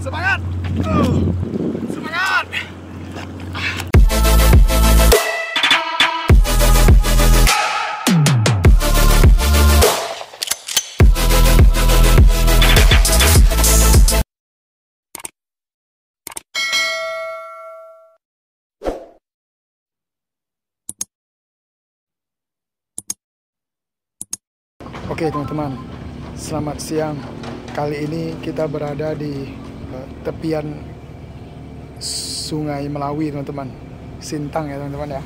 Semangat! Semangat! Oke teman-teman, selamat siang. Kali ini kita berada di tepian Sungai Melawi teman-teman, Sintang ya teman-teman ya.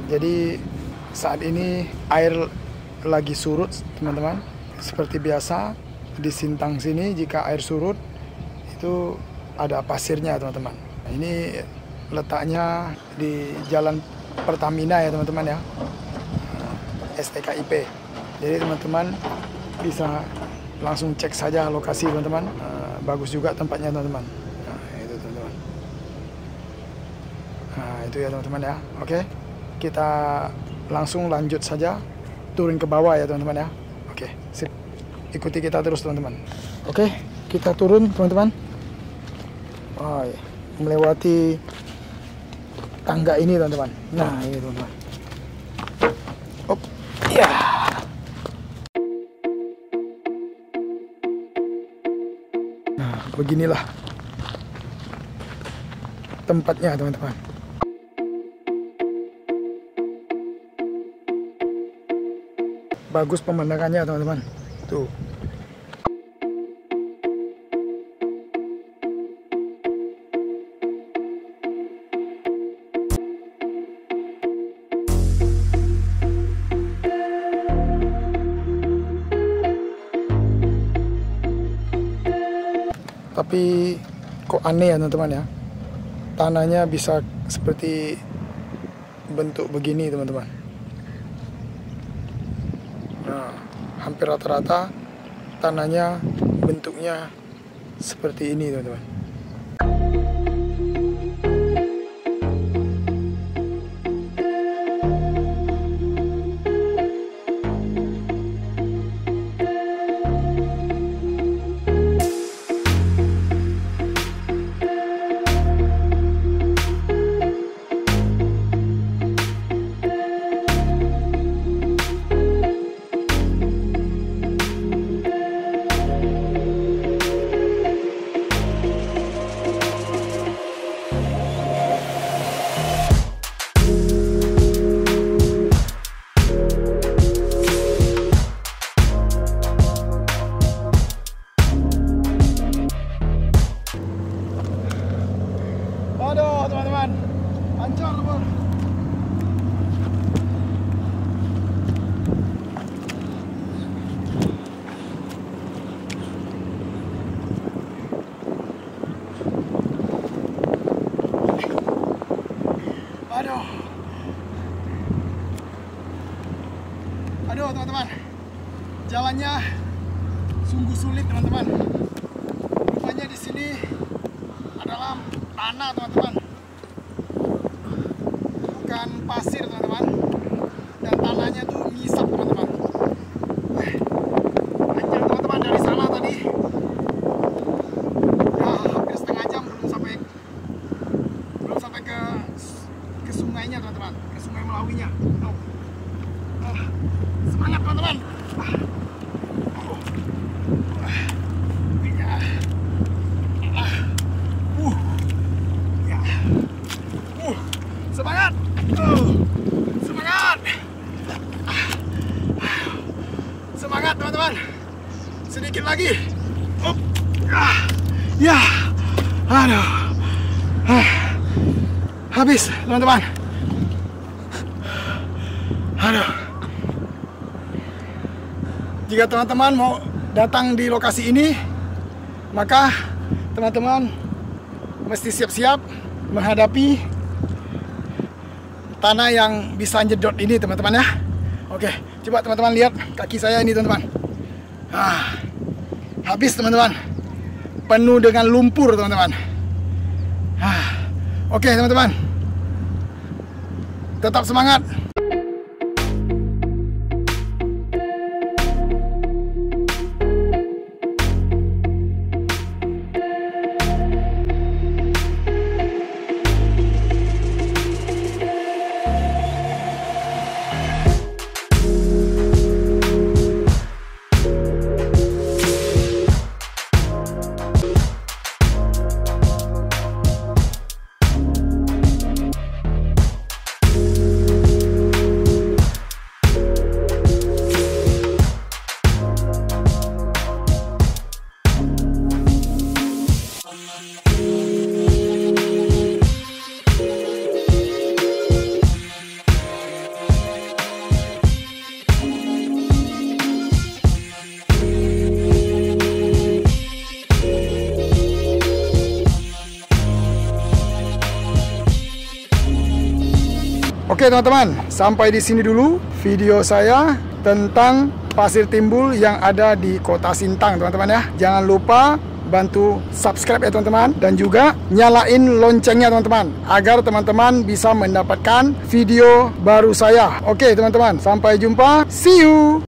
Jadi saat ini air lagi surut teman-teman. Seperti biasa di Sintang sini jika air surut itu ada pasirnya teman-teman. Ini letaknya di Jalan Pertamina ya teman-teman ya, STKIP. Jadi teman-teman bisa langsung cek saja lokasi teman-teman. Bagus juga tempatnya teman-teman. Nah, itu teman-teman. Nah, itu ya teman-teman ya. Oke. Kita langsung lanjut saja turun ke bawah ya teman-teman ya. Oke, sip. Ikuti kita terus teman-teman. Oke, kita turun teman-teman. Oh, melewati tangga ini teman-teman. Nah, ini teman-teman. Op. Ya. Beginilah tempatnya teman-teman. Bagus pemandangannya teman-teman. Tuh. Tapi kok aneh ya teman-teman ya, tanahnya bisa seperti bentuk begini teman-teman. Nah, hampir rata-rata tanahnya bentuknya seperti ini teman-teman. Aduh teman-teman, hancur teman. Aduh teman-teman, jalannya sungguh sulit teman-teman. Rupanya di sini adalah tanah teman-teman, bukan pasir teman-teman, dan tanahnya tuh ngisap teman-teman. Panjang teman-teman dari sana tadi, ya hampir setengah jam belum sampai ke sungainya teman-teman, ke Sungai Melawinya. Semangat teman-teman. Semangat. Semangat. Semangat teman-teman. Sedikit lagi. Ya. Aduh. Habis teman-teman. Aduh. Jika teman-teman mau datang di lokasi ini, maka teman-teman mesti siap-siap menghadapi tanah yang bisa nyedot ini teman-teman ya. Oke, coba teman-teman lihat kaki saya ini teman-teman. Habis teman-teman, penuh dengan lumpur teman-teman. Oke teman-teman, tetap semangat. Oke teman-teman, sampai di sini dulu video saya tentang pasir timbul yang ada di Kota Sintang teman-teman ya. Jangan lupa bantu subscribe ya teman-teman, dan juga nyalain loncengnya teman-teman, agar teman-teman bisa mendapatkan video baru saya. Oke teman-teman, sampai jumpa, see you.